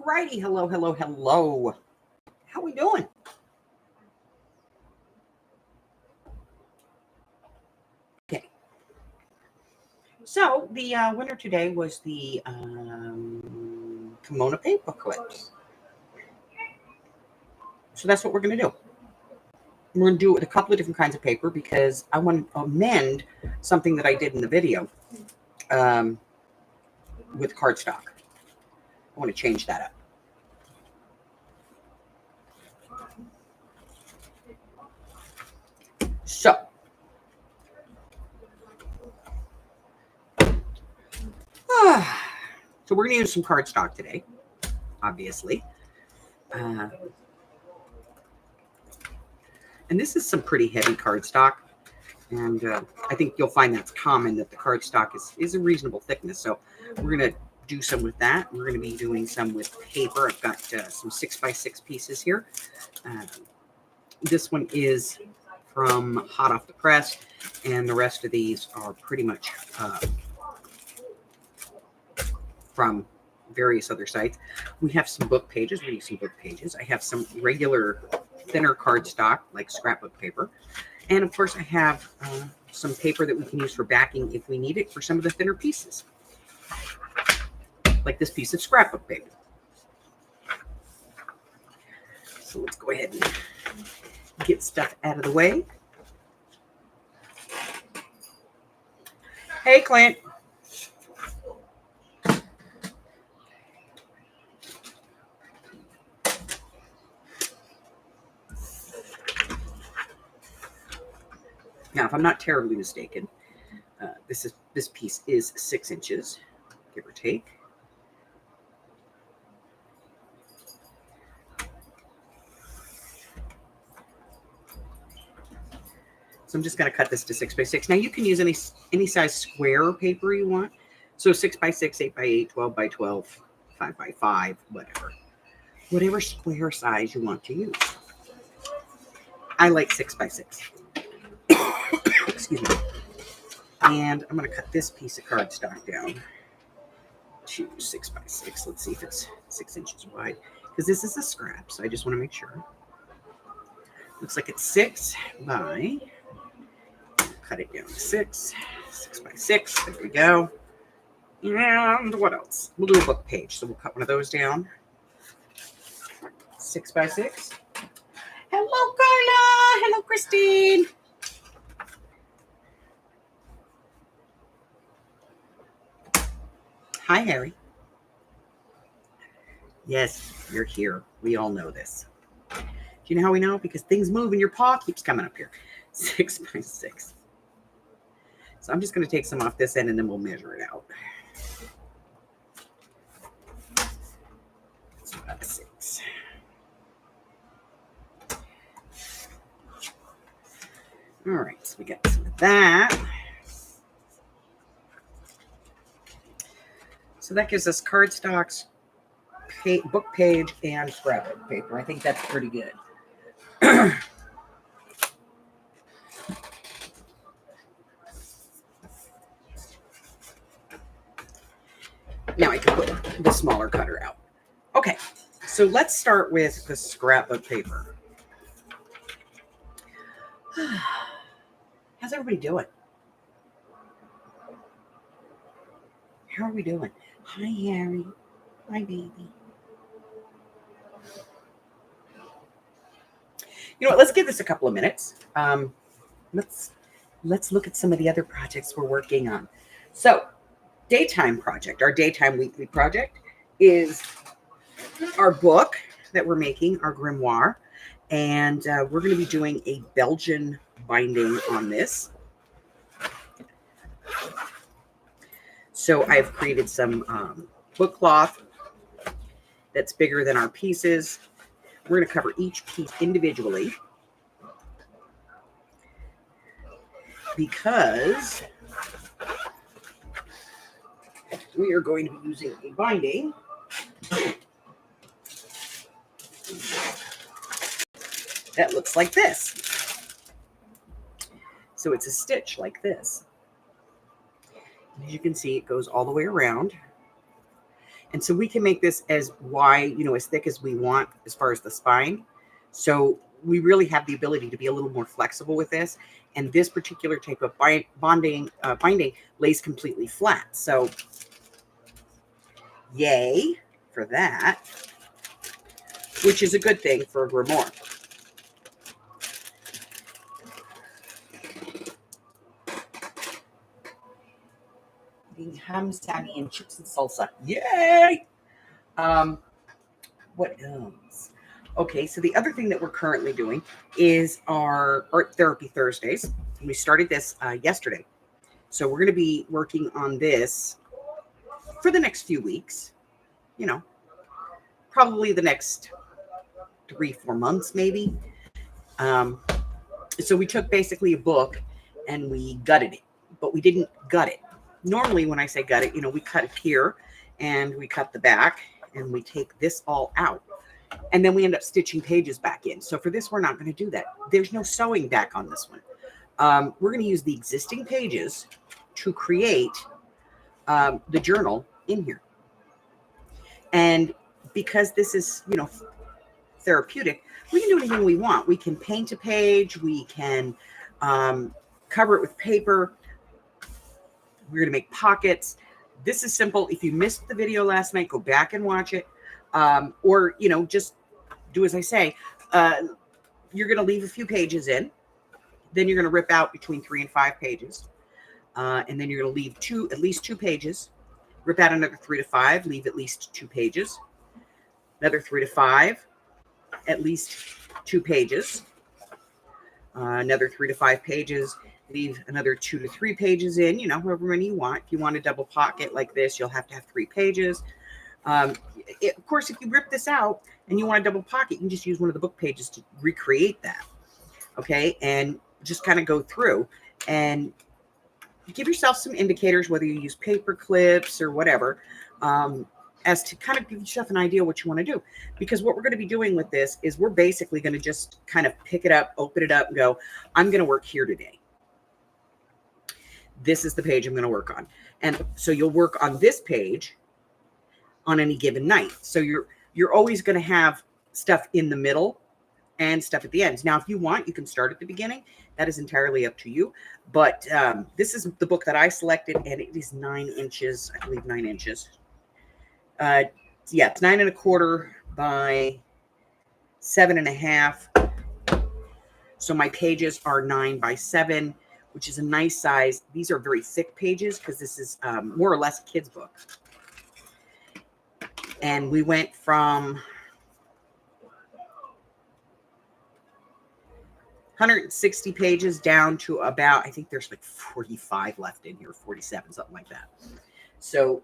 righty. Hello, hello, hello. How we doing? Okay. So the winner today was the Kimono Paperclips. So that's what we're going to do. We're going to do it with a couple of different kinds of paper because I want to amend something that I did in the video with cardstock. I want to change that up. So we're going to use some cardstock today, obviously. And this is some pretty heavy cardstock. And I think you'll find that's common, that the cardstock is a reasonable thickness. So we're going to do some with that. We're going to be doing some with paper. I've got some 6x6 pieces here. This one is from hot off the press, and the rest of these are pretty much from various other sites. We have some book pages. We use some book pages. I have some regular thinner cardstock, like scrapbook paper. And of course, I have some paper that we can use for backing if we need it for some of the thinner pieces, like this piece of scrapbook paper. So let's go ahead and get stuff out of the way. Hey, Clint. Now, if I'm not terribly mistaken, this piece is 6 inches, give or take. So I'm just going to cut this to 6x6. Now you can use any size square paper you want. So 6x6, 8x8, 12x12, 5x5, whatever square size you want to use. I like 6x6. Excuse me. And I'm going to cut this piece of cardstock down to 6x6. Let's see if it's 6 inches wide, because this is a scrap, so I just want to make sure. Looks like it's 6 by, cut it down to 6 by 6. There we go. And what else? We'll do a book page, so we'll cut one of those down. 6 by 6. Hello, Carla. Hello, Christine. Hi, Harry. Yes, you're here. We all know this. Do you know how we know? Because things move and your paw keeps coming up here. 6 by 6. So I'm just going to take some off this end and then we'll measure it out. That's about 6. All right, so we got some of that. So that gives us cardstocks, book page, and scrapbook paper. I think that's pretty good. Now I can put the smaller cutter out. Okay, so let's start with the scrapbook paper. How's everybody doing? How are we doing? Hi, Harry. Hi, baby. You know what? Let's give this a couple of minutes. Let's look at some of the other projects we're working on. So, daytime project, our daytime weekly project is our book that we're making, our grimoire, and we're going to be doing a Belgian binding on this. So I've created some book cloth that's bigger than our pieces. We're going to cover each piece individually because we are going to be using a binding that looks like this. So it's a stitch like this. As you can see, it goes all the way around. And so we can make this as wide, as thick as we want as far as the spine. So we really have the ability to be a little more flexible with this. And this particular type of binding lays completely flat. So yay for that, which is a good thing for a grimoire. Eating ham, salami, and chips and salsa. Yay! What else? Okay, so the other thing that we're currently doing is our Art Therapy Thursdays. And we started this yesterday. So we're going to be working on this for the next few weeks. Probably the next 3-4 months, maybe. So we took basically a book and we gutted it, but we didn't gut it. Normally, when I say gut it, we cut it here and we cut the back and we take this all out. And then we end up stitching pages back in. So for this, we're not going to do that. There's no sewing back on this one. We're going to use the existing pages to create the journal in here. And because this is, therapeutic, we can do anything we want. We can paint a page. We can cover it with paper. We're going to make pockets. This is simple. If you missed the video last night, go back and watch it. Or, just do as I say. You're going to leave a few pages in. Then you're going to rip out between 3 and 5 pages. And then you're going to leave at least 2 pages. Rip out another 3 to 5. Leave at least 2 pages. Another 3 to 5. At least 2 pages. Another 3 to 5 pages. Leave another 2 to 3 pages in, however many you want. If you want a double pocket like this, you'll have to have 3 pages. Of course, if you rip this out and you want a double pocket, you can just use one of the book pages to recreate that. Okay, and just kind of go through and give yourself some indicators, whether you use paper clips or whatever, as to kind of give yourself an idea what you want to do. Because what we're going to be doing with this is we're basically going to just kind of pick it up, open it up, and go, I'm going to work here today. This is the page I'm going to work on. And so you'll work on this page on any given night. So you're always going to have stuff in the middle and stuff at the end. Now, if you want, you can start at the beginning. That is entirely up to you. But this is the book that I selected, and it is 9 inches. I believe 9 inches. Yeah, it's 9 1/4 by 7 1/2. So my pages are 9 by 7, which is a nice size. These are very thick pages because this is more or less a kid's book. And we went from 160 pages down to about, I think there's like 45 left in here, 47, something like that. So,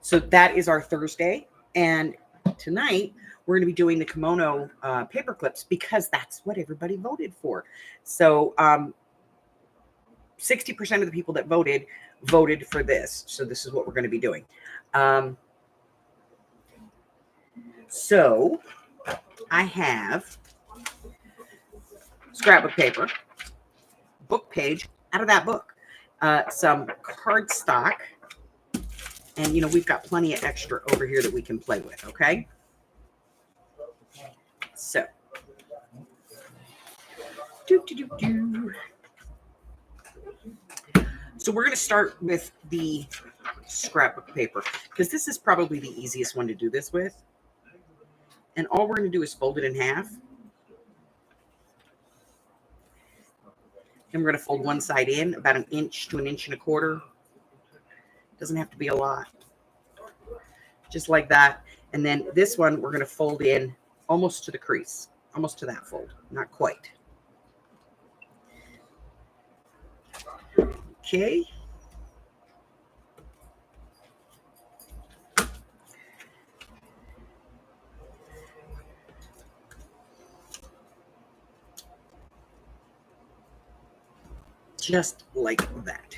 so that is our Thursday. And tonight we're going to be doing the Kimono Paperclips because that's what everybody voted for. So 60% of the people that voted for this. So this is what we're going to be doing. So I have scrapbook paper, book page out of that book, some cardstock, and we've got plenty of extra over here that we can play with. Okay, so so we're going to start with the scrapbook paper because this is probably the easiest one to do this with. And all we're going to do is fold it in half. And we're going to fold one side in about 1 inch to 1 1/4 inches. Doesn't have to be a lot. Just like that. And then this one, we're going to fold in almost to the crease. Almost to that fold. Not quite. Okay. Just like that.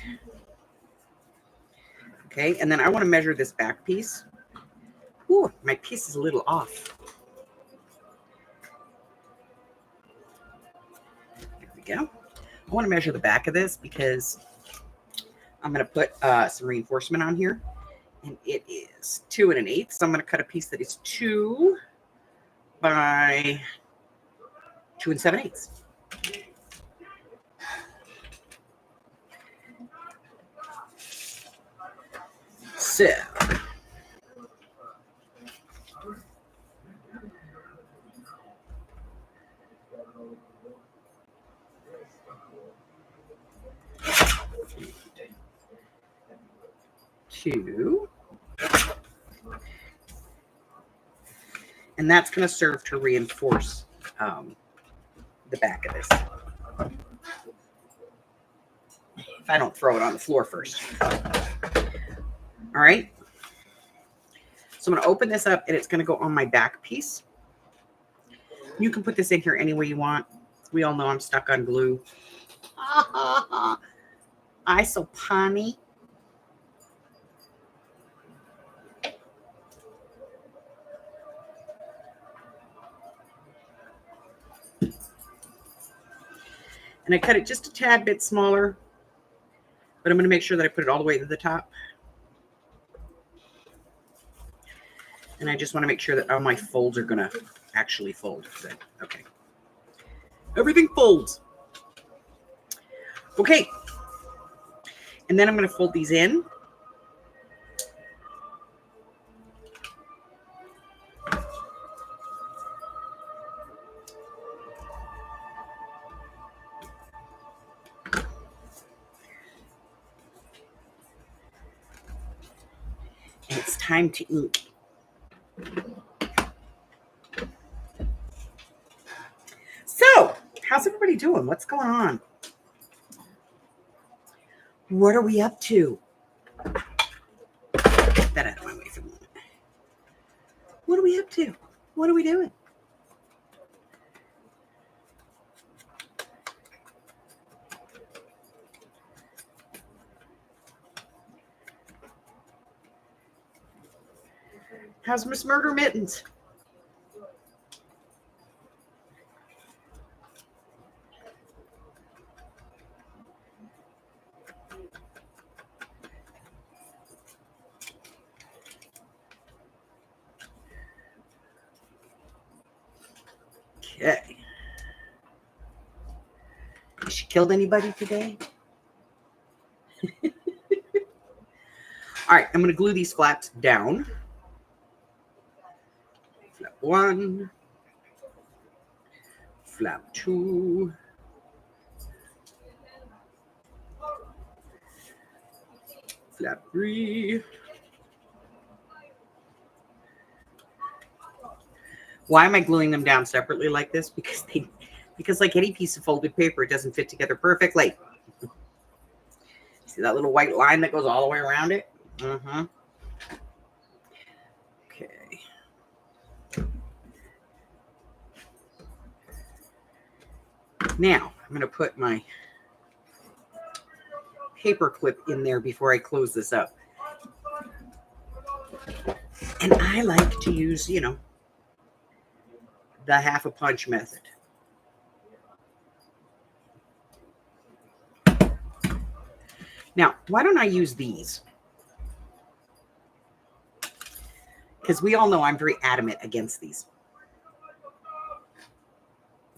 Okay, and then I want to measure this back piece. Ooh, my piece is a little off. There we go. I want to measure the back of this because I'm going to put some reinforcement on here. And it is 2 1/8. So I'm going to cut a piece that is 2 by 2 7/8. So two, and that's going to serve to reinforce the back of this. If I don't throw it on the floor first. All right. So I'm going to open this up, and it's going to go on my back piece. You can put this in here any way you want. We all know I'm stuck on glue. I so punny. And I cut it just a tad bit smaller, but I'm going to make sure that I put it all the way to the top. And I just want to make sure that all my folds are going to actually fold. Good. Okay. Everything folds. Okay. And then I'm going to fold these in. And it's time to ink. So, how's everybody doing? What's going on? What are we up to? Get that out of my way for a moment. What are we up to? What are we doing? How's Miss Murder Mittens? Okay. Has she killed anybody today? All right, I'm going to glue these flaps down. Flap 1. Flap 2. Flap 3. Why am I gluing them down separately like this? Because like any piece of folded paper, it doesn't fit together perfectly. See that little white line that goes all the way around it? Uh-huh. Okay. Now, I'm going to put my paper clip in there before I close this up. And I like to use, the half a punch method. Now, why don't I use these? Because we all know I'm very adamant against these.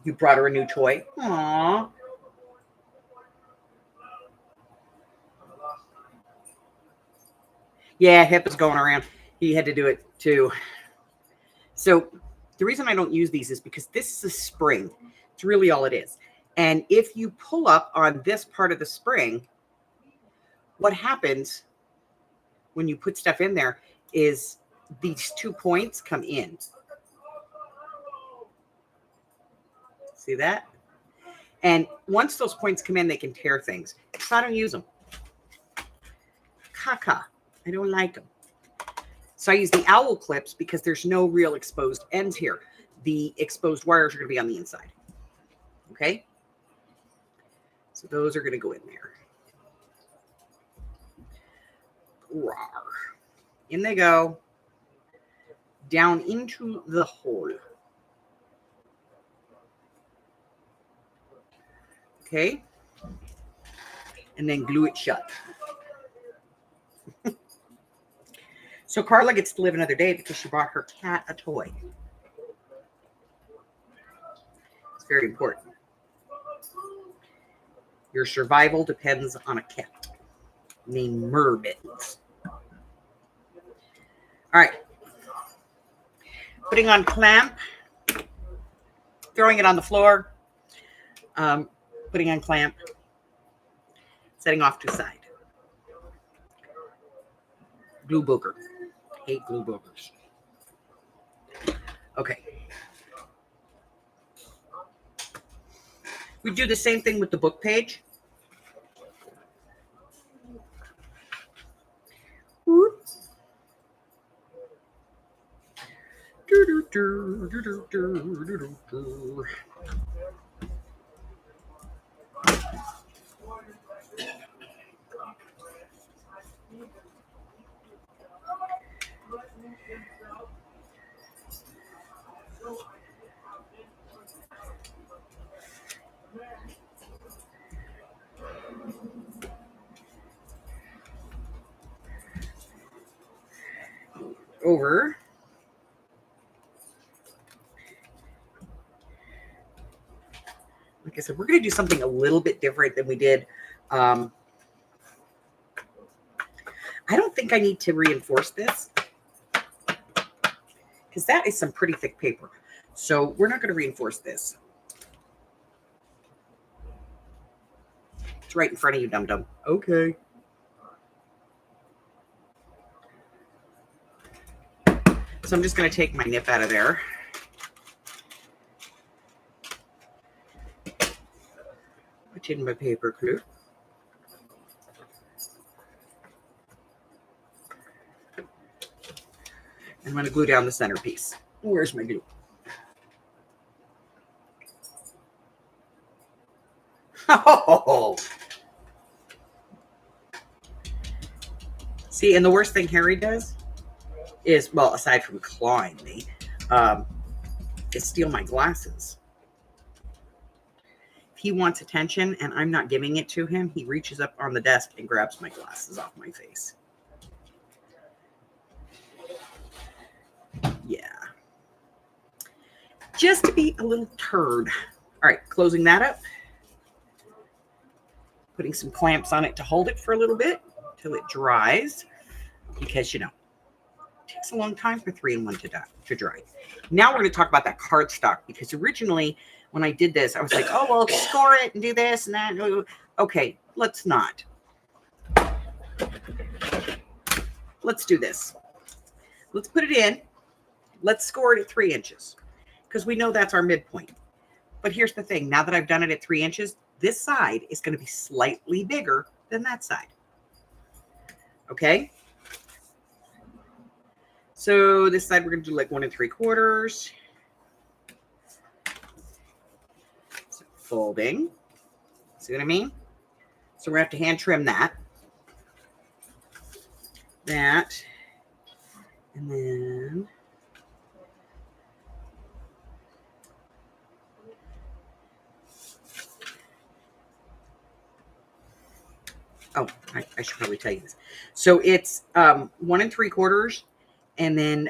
You brought her a new toy. Aww. Yeah, Hip is going around. He had to do it too. So the reason I don't use these is because this is a spring. It's really all it is. And if you pull up on this part of the spring, what happens when you put stuff in there is these 2 points come in. See that? And once those points come in, they can tear things. So I don't use them. Caca. I don't like them. So I use the owl clips because there's no real exposed ends here. The exposed wires are going to be on the inside. Okay? So those are going to go in there. Rawr. In they go. Down into the hole. Okay? And then glue it shut. So Carla gets to live another day because she bought her cat a toy. It's very important. Your survival depends on a cat named Merbittens. All right. Putting on clamp. Throwing it on the floor. Putting on clamp. Setting off to side. Glue booger. Hate glue boogers. Okay. We do the same thing with the book page. Whoop. Over. Like I said, we're going to do something a little bit different than we did. I don't think I need to reinforce this because that is some pretty thick paper. So we're not going to reinforce this. It's right in front of you, dum-dum. Okay. So I'm just going to take my nip out of there. Put in my paper clip. And I'm going to glue down the centerpiece. Where's my glue? Oh! See, and the worst thing Harry does is, well, aside from clawing me, is steal my glasses. If he wants attention and I'm not giving it to him, he reaches up on the desk and grabs my glasses off my face. Yeah. Just to be a little turd. All right, closing that up. Putting some clamps on it to hold it for a little bit till it dries. Because, you know, it takes a long time for 3-in-1 to dry. Now we're going to talk about that cardstock. Because originally, when I did this, I was like, oh, well, score it and do this and that. Okay, let's not. Let's do this. Let's put it in. Let's score it at 3 inches. Because we know that's our midpoint. But here's the thing. Now that I've done it at 3 inches, this side is going to be slightly bigger than that side. Okay? So this side we're going to do like 1 3/4. So folding. See what I mean? So we're going to have to hand trim that. That. And then... Oh, I should probably tell you this. So it's 1 3/4 and then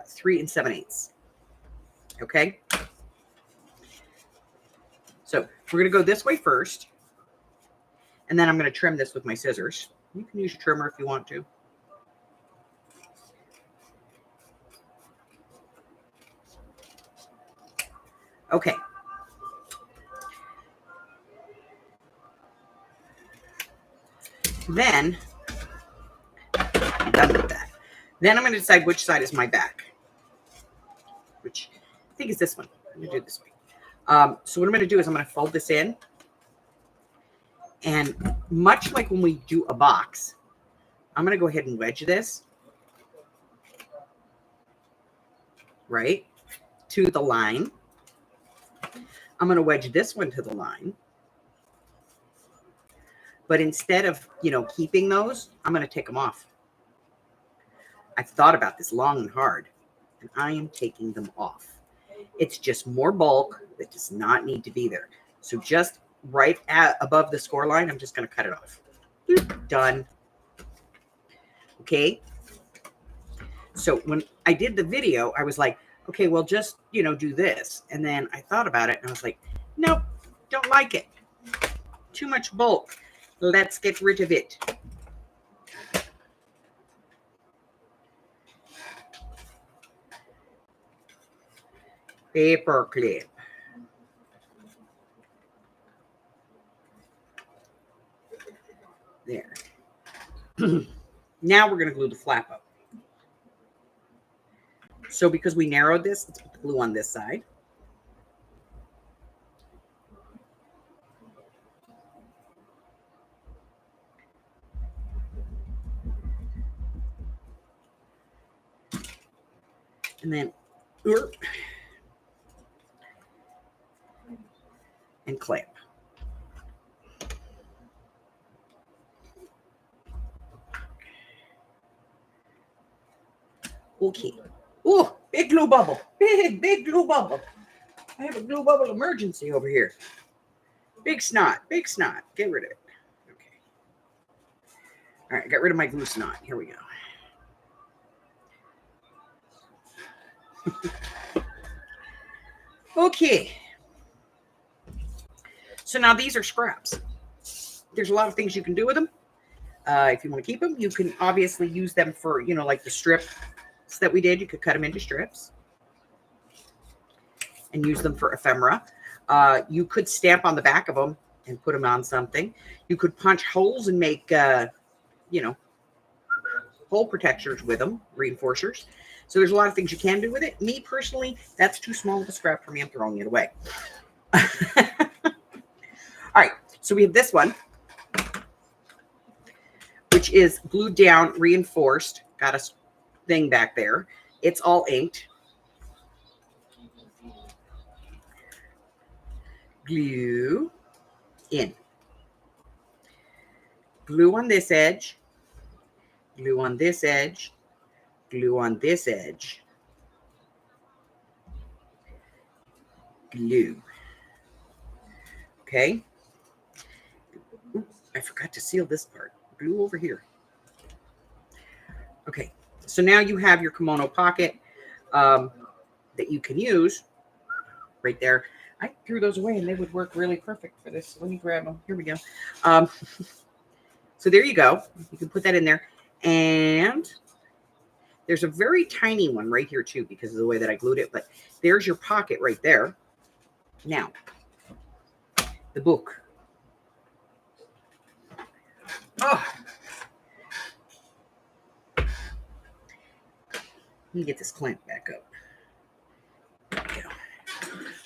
3 7/8. Okay. So we're going to go this way first. And then I'm going to trim this with my scissors. You can use your trimmer if you want to. Okay. Then, I'm done with that. Then I'm going to decide which side is my back. Which I think is this one. I'm going to do it this way. So what I'm going to do is I'm going to fold this in. And much like when we do a box, I'm going to go ahead and wedge this. Right? To the line. I'm going to wedge this one to the line. But instead of, you know, keeping those, I'm going to take them off. I've thought about this long and hard, and I am taking them off. It's just more bulk that does not need to be there. So just right above the score line, I'm just going to cut it off. Done. Okay. So when I did the video, I was like, okay, well, just, do this. And then I thought about it and I was like, nope, don't like it. Too much bulk. Let's get rid of it. Paper clip. There. Now we're going to glue the flap up. So because we narrowed this, let's put the glue on this side. And then, and clamp. Okay. Oh, big glue bubble. Big glue bubble. I have a glue bubble emergency over here. Big snot. Big snot. Get rid of it. Okay. All right, got rid of my glue snot. Here we go. Okay. So now these are scraps. There's a lot of things you can do with them. If you want to keep them, you can obviously use them for, like the strips that we did. You could cut them into strips and use them for ephemera. You could stamp on the back of them and put them on something. You could punch holes and make, hole protectors with them, reinforcers. So there's a lot of things you can do with it. Me personally, that's too small of a scrap for me. I'm throwing it away. All right, so we have this one, which is glued down, reinforced. Got a thing back there. It's all inked. Glue in. Glue on this edge. Glue on this edge. Glue on this edge. Glue. Okay. Ooh, I forgot to seal this part. Glue over here. Okay. So now you have your kimono pocket that you can use right there. I threw those away and they would work really perfect for this. Let me grab them. Here we go. So there you go. You can put that in there. And there's a very tiny one right here too because of the way that I glued it. But there's your pocket right there. Now, the book. Oh. Let me get this clamp back up. There we go.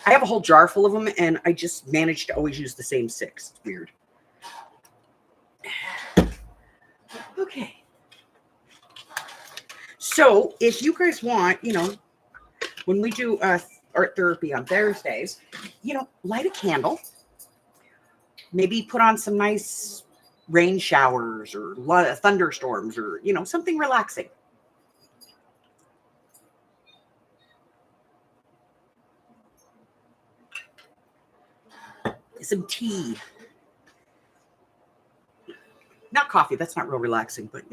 I have a whole jar full of them, and I just managed to always use the same 6. It's weird. Okay. So if you guys want, when we do art therapy on Thursdays, light a candle. Maybe put on some nice rain showers or thunderstorms or, something relaxing. Some tea. Not coffee. That's not real relaxing, but,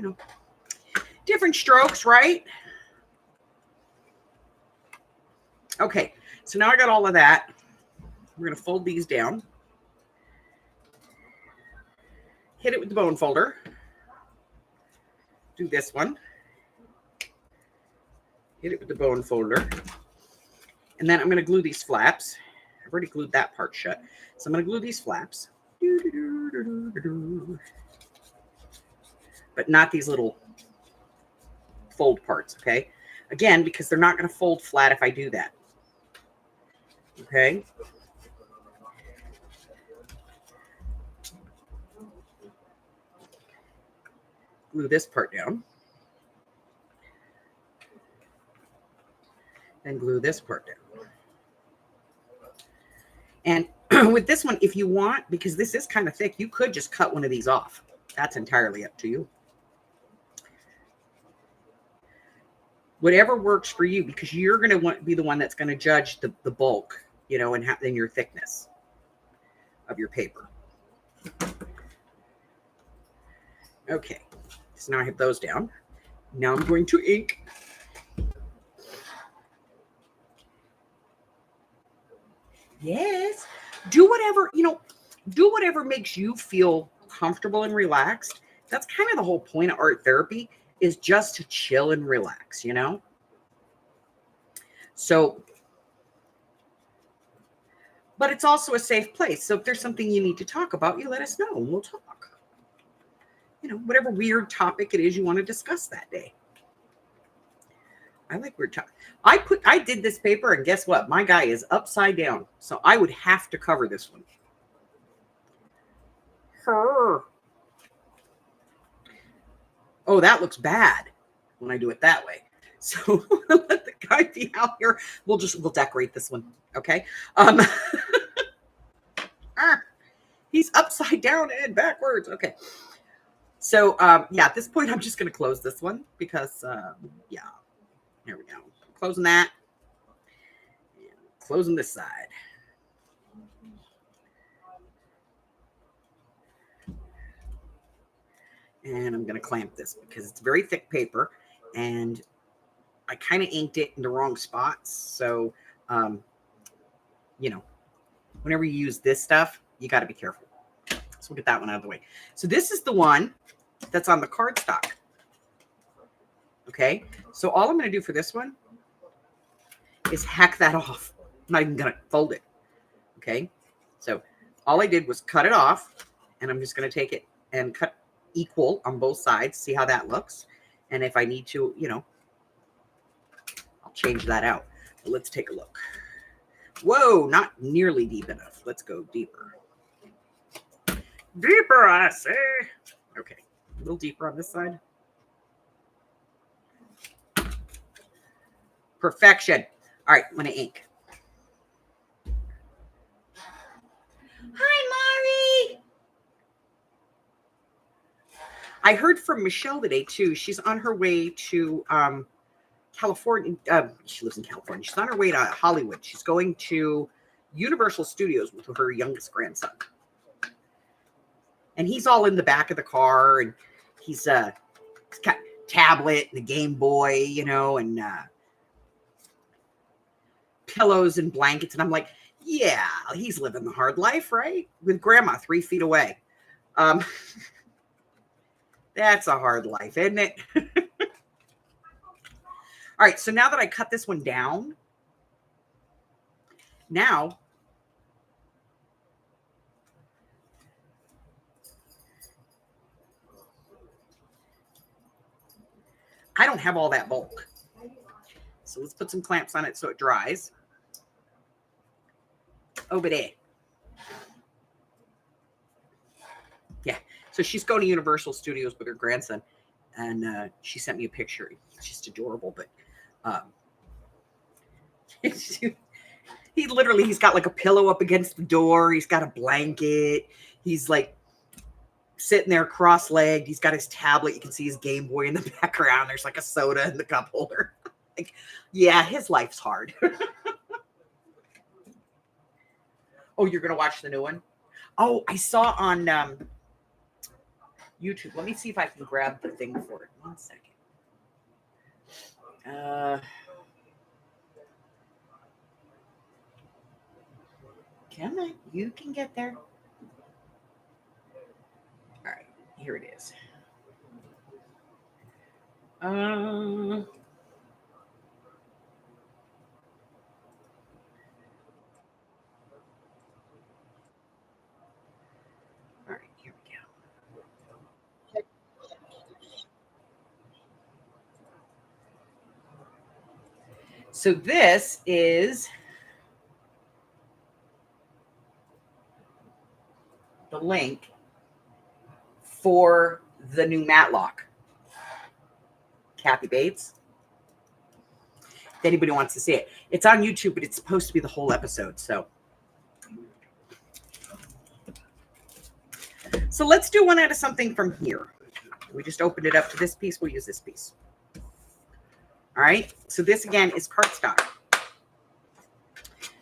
different strokes, right? Okay. So now I got all of that. We're going to fold these down. Hit it with the bone folder. Do this one. Hit it with the bone folder. And then I'm going to glue these flaps. I've already glued that part shut. So I'm going to glue these flaps. But not these little fold parts, okay? Again, because they're not going to fold flat if I do that. Okay? Glue this part down. Then glue this part down. And with this one, if you want, because this is kind of thick, you could just cut one of these off. That's entirely up to you. Whatever works for you, because you're going to be the one that's going to judge the bulk, and your thickness of your paper. Okay, so now I have those down. Now I'm going to ink. Yes. Do whatever, do whatever makes you feel comfortable and relaxed. That's kind of the whole point of art therapy, is just to chill and relax. So, but it's also a safe place. So if there's something you need to talk about, you let us know and we'll talk. Whatever weird topic it is you want to discuss that day. I like weird topics. I did this paper, and guess what? My guy is upside down. So I would have to cover this one. Oh, that looks bad when I do it that way. So let the guy be out here. We'll decorate this one. Okay. He's upside down and backwards. Okay. So yeah, at this point, I'm just going to close this one because yeah, there we go. Closing that. Closing this side. And I'm going to clamp this because it's very thick paper and I kind of inked it in the wrong spots. So, whenever you use this stuff, you got to be careful. So we'll get that one out of the way. So this is the one that's on the cardstock. Okay. So all I'm going to do for this one is hack that off. I'm not even going to fold it. Okay. So all I did was cut it off, and I'm just going to take it and cut equal on both sides. See how that looks. And if I need to, I'll change that out. But let's take a look. Whoa, not nearly deep enough. Let's go deeper. Deeper, I say. Okay, a little deeper on this side. Perfection. All right, I'm going to ink. Hi, Mari. I heard from Michelle today, too. She's on her way to California. She lives in California. She's on her way to Hollywood. She's going to Universal Studios with her youngest grandson. And he's all in the back of the car, and he's got tablet and a Game Boy, and pillows and blankets. And I'm like, yeah, he's living the hard life, right? With grandma 3 feet away. That's a hard life, isn't it? All right, so now that I cut this one down, now I don't have all that bulk. So let's put some clamps on it so it dries. Over there. Yeah, so she's going to Universal Studios with her grandson, and she sent me a picture. It's just adorable, but he's got like a pillow up against the door. He's got a blanket. He's like sitting there cross-legged. He's got his tablet. You can see his Game Boy in the background. There's like a soda in the cup holder. Like, yeah, his life's hard. Oh, you're going to watch the new one? Oh, I saw on YouTube. Let me see if I can grab the thing for it. 1 second. Come on, you can get there. All right, here it is. All right, here we go. So this is the link for the new Matlock. Kathy Bates. If anybody wants to see it. It's on YouTube, but it's supposed to be the whole episode. So let's do one out of something from here. We just opened it up to this piece. We'll use this piece. All right. So this again is cardstock.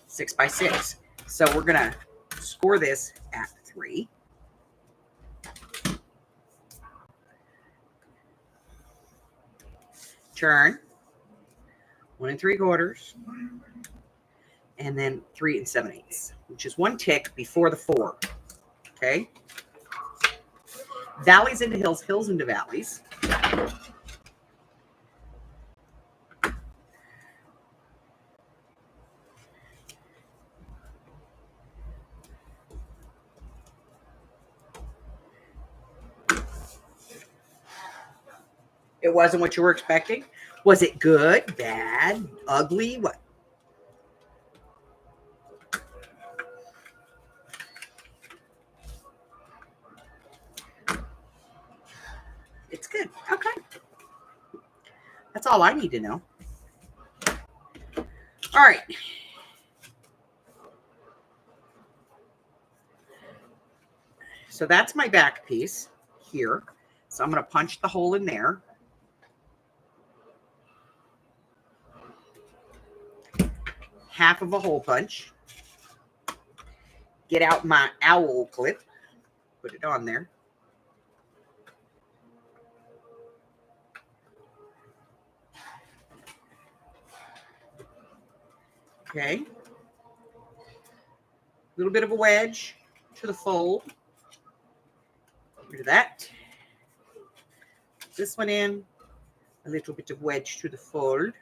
6x6. So we're going to score this at 3. Turn 1 3/4. and then 3 7/8, which is 1 tick before the 4. Okay. Valleys into hills, hills into valleys. It wasn't what you were expecting? Was it good, bad, ugly? What? It's good. Okay. That's all I need to know. All right. So that's my back piece here. So I'm going to punch the hole in there. Half of a hole punch. Get out my owl clip. Put it on there. Okay. A little bit of a wedge to the fold. Get rid of that. This one in. A little bit of wedge to the fold.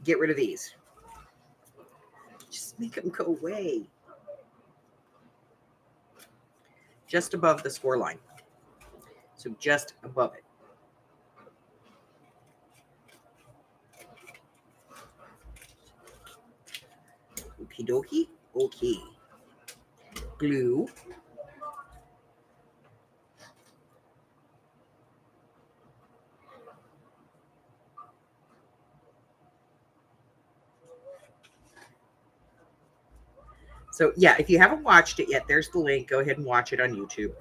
Get rid of these. Just make them go away. Just above the score line. So just above it. Okie dokie. Okay. Glue. So yeah, if you haven't watched it yet, there's the link. Go ahead and watch it on YouTube.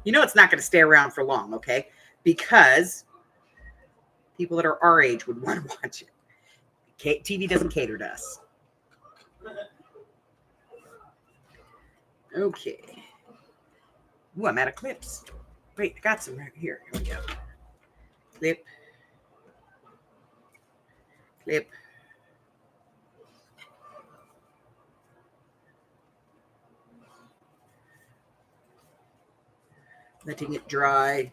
You know it's not going to stay around for long, okay? Because people that are our age would want to watch it. TV doesn't cater to us. Okay. Ooh, I'm out of clips. Wait, I got some right here. Here we go. Clip. Clip. Letting it dry.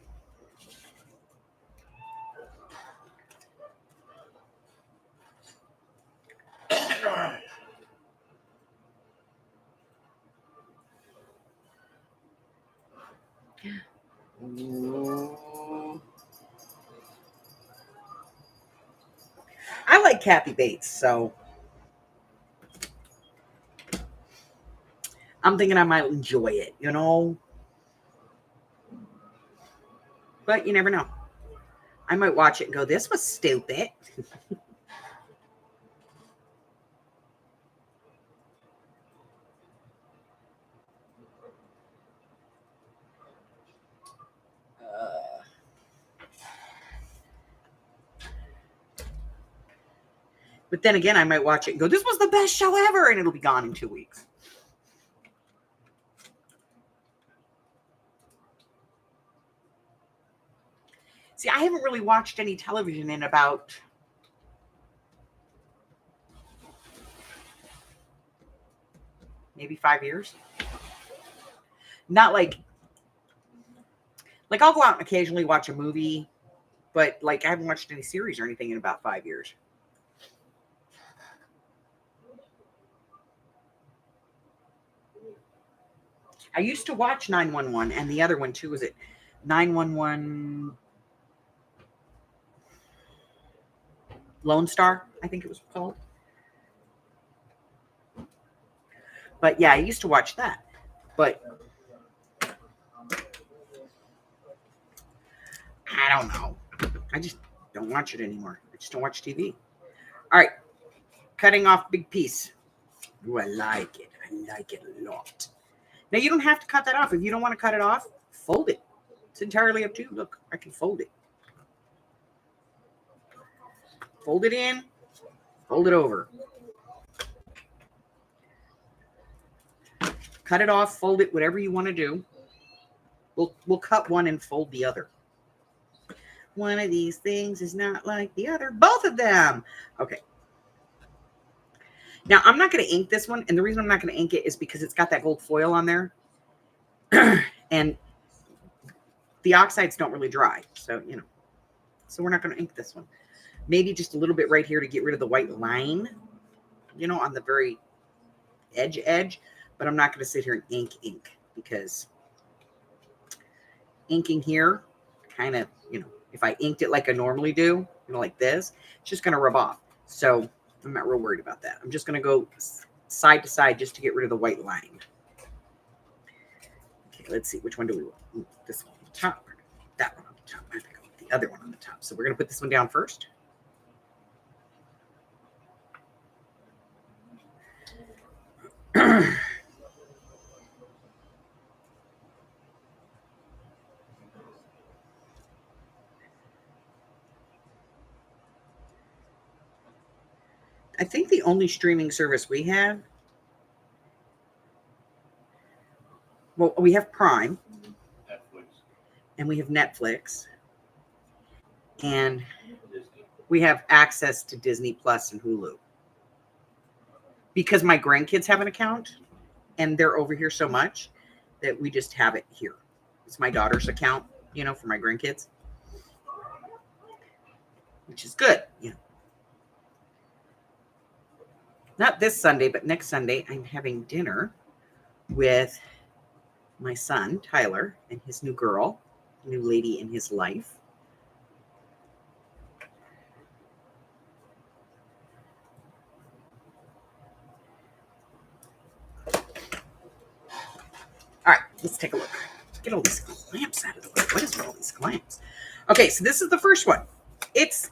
I like Kathy Bates, so I'm thinking I might enjoy it, you know? But you never know. I might watch it and go, this was stupid. But then again, I might watch it and go, this was the best show ever, and it'll be gone in 2 weeks. See, I haven't really watched any television in about maybe 5 years. Not like I'll go out and occasionally watch a movie, but like I haven't watched any series or anything in about 5 years. I used to watch 911, and the other one too, was it 911 Lone Star, I think it was called. But yeah, I used to watch that. But I don't know. I just don't watch it anymore. I just don't watch TV. All right. Cutting off big piece. Ooh, I like it. I like it a lot. Now, you don't have to cut that off. If you don't want to cut it off, fold it. It's entirely up to you. Look, I can fold it. Fold it in. Fold it over. Cut it off. Fold it. Whatever you want to do. We'll cut one and fold the other. One of these things is not like the other. Both of them. Okay. Now, I'm not going to ink this one. And the reason I'm not going to ink it is because it's got that gold foil on there. And the oxides don't really dry. So, you know. So we're not going to ink this one. Maybe just a little bit right here to get rid of the white line. You know, on the very edge. But I'm not going to sit here and ink. Because inking here, kind of, you know, if I inked it like I normally do, you know, like this, it's just going to rub off. So I'm not real worried about that. I'm just going to go side to side just to get rid of the white line. Okay, let's see. Which one do we want? This one on the top. That one on the top. I think I want the other one on the top. So we're going to put this one down first. I think the only streaming service we have, well, we have Prime, Netflix, and we have Netflix, and we have access to Disney Plus and Hulu. Because my grandkids have an account, and they're over here so much that we just have it here. It's my daughter's account, you know, for my grandkids, which is good, you know. Not this Sunday, but next Sunday, I'm having dinner with my son, Tyler, and his new girl, new lady in his life. All right, let's take a look. Get all these clamps out of the way. What is with all these clamps? Okay, so this is the first one. It's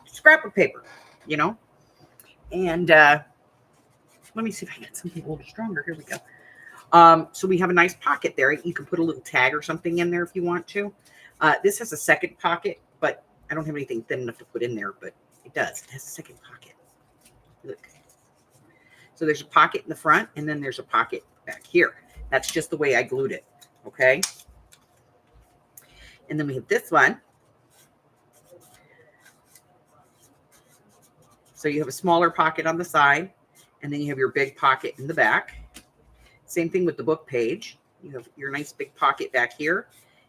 scrapbook paper, you know. And let me see if I can get something a little stronger. Here we go. So we have a nice pocket there. You can put a little tag or something in there if you want to. This has a second pocket, but I don't have anything thin enough to put in there, but it does. It has a second pocket. Look. So there's a pocket in the front, and then there's a pocket back here. That's just the way I glued it. Okay. And then we have this one. So you have a smaller pocket on the side, and then you have your big pocket in the back. Same thing with the book page. You have your nice big pocket back here,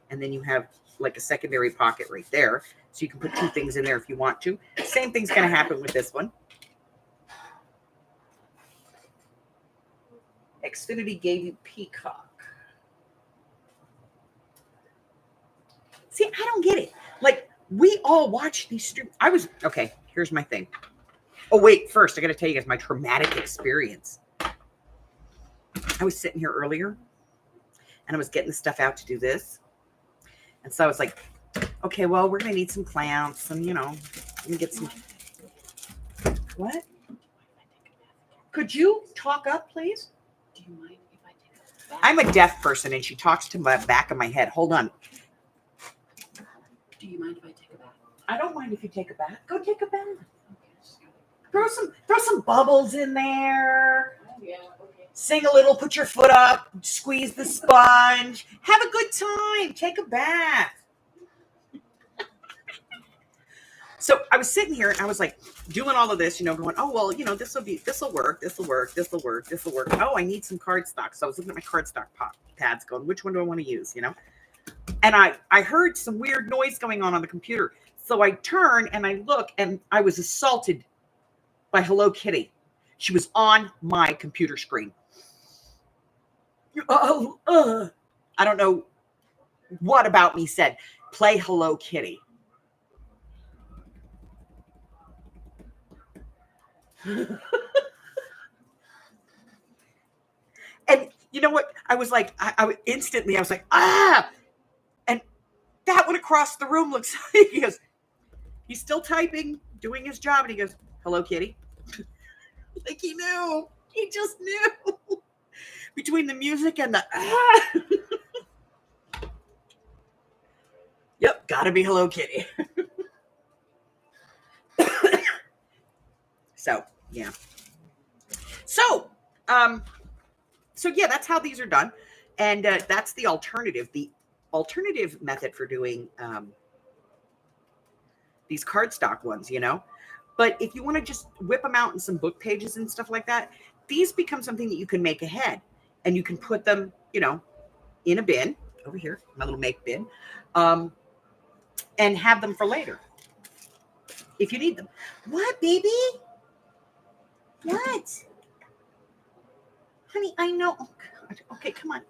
and then you have like a secondary pocket right there. So you can put two things in there if you want to. Same thing's going to happen with this one. Xfinity gave you Peacock. See, I don't get it. Like, we all watch these streams. Okay, here's my thing. Oh, wait, first, I got to tell you guys my traumatic experience. I was sitting here earlier, and I was getting the stuff out to do this. And so I was like, okay, well, we're going to need some clamps, and, you know, we get some. What? Could you talk up, please? Do you mind if I take a bath? I'm a deaf person, and she talks to my back of my head. Hold on. Do you mind if I take a bath? I don't mind if you take a bath. Go take a bath. Okay. Throw some bubbles in there. Oh, yeah, okay. Sing a little, put your foot up, squeeze the sponge. Have a good time. Take a bath. So I was sitting here and I was like doing all of this, you know, going, oh, well, you know, this will work. Oh, I need some cardstock. So I was looking at my cardstock pads going, which one do I want to use, you know? And I heard some weird noise going on the computer. So I turn and I look and I was assaulted by Hello Kitty. She was on my computer screen. I don't know what about me said, play Hello Kitty. And you know what? I was like, I was like, ah! And that went across the room. Looks like he goes, he's still typing, doing his job. And he goes, Hello Kitty. Like he knew. He just knew. Between the music and the Yep, gotta be Hello Kitty. So, yeah. So yeah, that's how these are done. And that's the alternative. The alternative method for doing these cardstock ones, you know. But if you want to just whip them out in some book pages and stuff like that, these become something that you can make ahead, and you can put them, you know, in a bin over here, my little make bin, and have them for later if you need them. What, baby? What? Honey, I know. Oh, God. Okay, come on.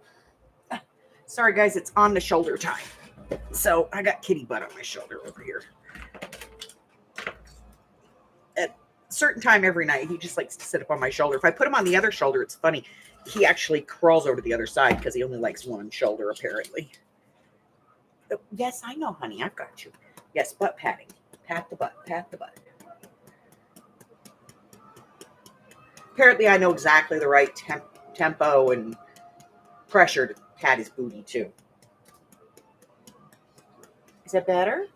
Sorry, guys, it's on the shoulder time. So I got kitty butt on my shoulder over here. At a certain time every night, he just likes to sit up on my shoulder. If I put him on the other shoulder, it's funny. He actually crawls over to the other side because he only likes one shoulder, apparently. Oh, yes, I know, honey. I've got you. Yes, butt patting. Pat the butt. Pat the butt. Apparently, I know exactly the right tempo and pressure to pat his booty, too. Is that better?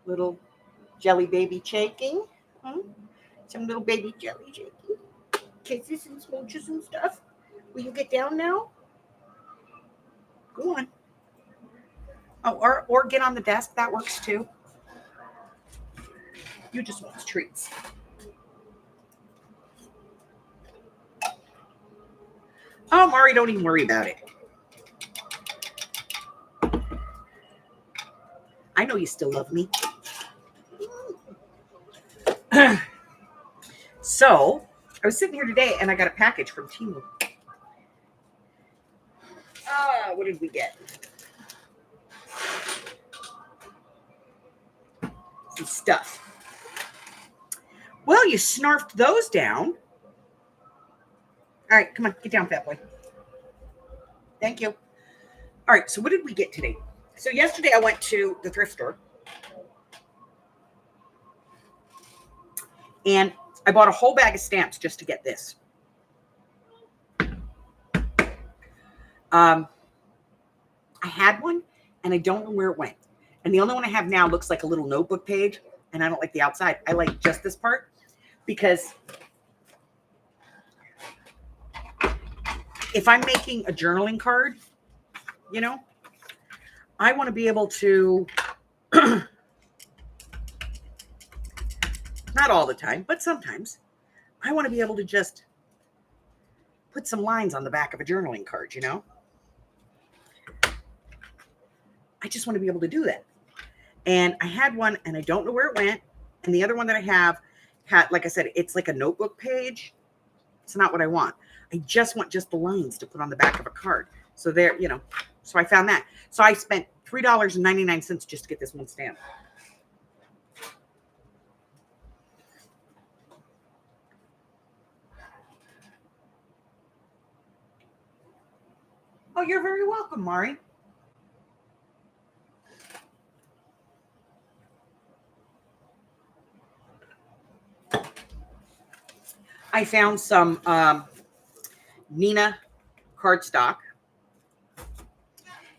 Little jelly baby shaking. Some little baby jelly shaking. Kisses and smooches and stuff. Will you get down now? Go on. Oh, or get on the desk. That works too. You just want treats. Oh, Mari, don't even worry about it. I know you still love me. So, I was sitting here today and I got a package from Temu. What did we get? Some stuff. Well, you snarfed those down. All right, come on, get down, fat boy. Thank you. All right, so what did we get today? So yesterday I went to the thrift store. And I bought a whole bag of stamps just to get this. I had one, and I don't know where it went. And the only one I have now looks like a little notebook page, and I don't like the outside. I like just this part because if I'm making a journaling card, you know, I want to be able to, not all the time, but sometimes, I want to be able to just put some lines on the back of a journaling card, you know? I just want to be able to do that. And I had one, and I don't know where it went. And the other one that I have had, like I said, it's like a notebook page. It's not what I want. I just want just the lines to put on the back of a card. So there, you know, so I found that. So I spent $3.99 just to get this one stamp. Oh, you're very welcome, Mari. I found some Nina cardstock.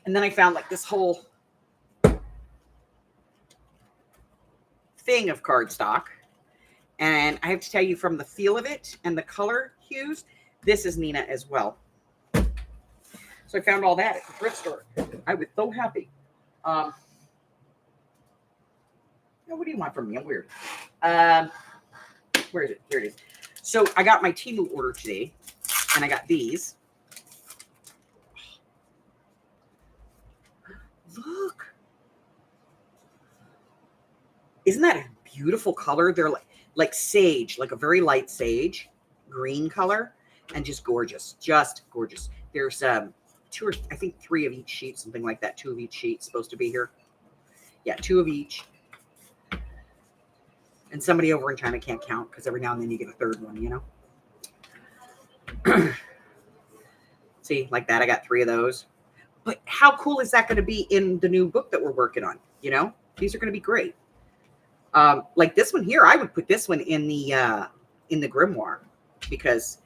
And then I found like this whole thing of cardstock. And I have to tell you, from the feel of it and the color hues, this is Nina as well. So I found all that at the thrift store. I was so happy. What do you want from me? I'm weird. Where is it? Here it is. So I got my Temu order today, and I got these. Look. Isn't that a beautiful color? They're like sage, like a very light sage green color, and just gorgeous. Just gorgeous. There's two or I think three of each sheet, something like that. Two of each sheet supposed to be here. Yeah, two of each. And somebody over in China can't count because every now and then you get a third one, you know? See, like that, I got three of those. But how cool is that going to be in the new book that we're working on? You know, these are going to be great. Like this one here, I would put this one in the grimoire because,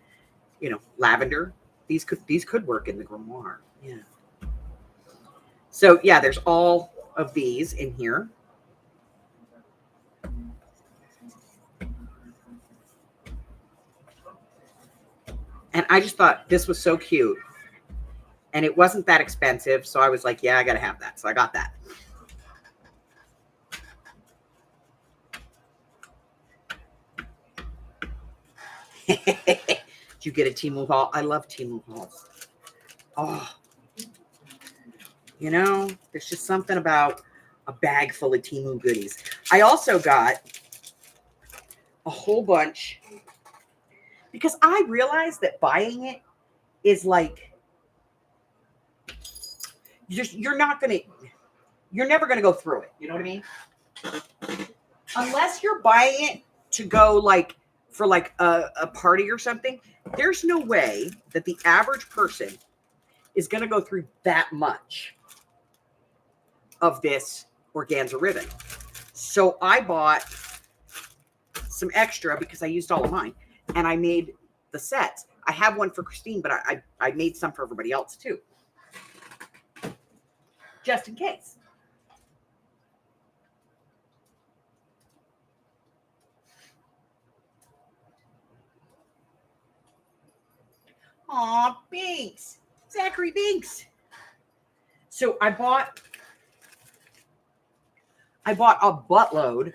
you know, lavender. These could work in the grimoire. Yeah. So yeah, there's all of these in here. And I just thought this was so cute. And it wasn't that expensive. So I was like, yeah, I got to have that. So I got that. Did you get a Temu haul? I love Temu hauls. Oh, you know, there's just something about a bag full of Temu goodies. I also got a whole bunch because I realized that buying it is like, you're never gonna go through it. You know what I mean? Unless you're buying it to go like for like a party or something, there's no way that the average person is gonna go through that much of this organza ribbon. So I bought some extra because I used all of mine, and I made the sets. I have one for Christine, but I made some for everybody else too, just in case. Aw, Binks. Zachary Binks. So I bought a buttload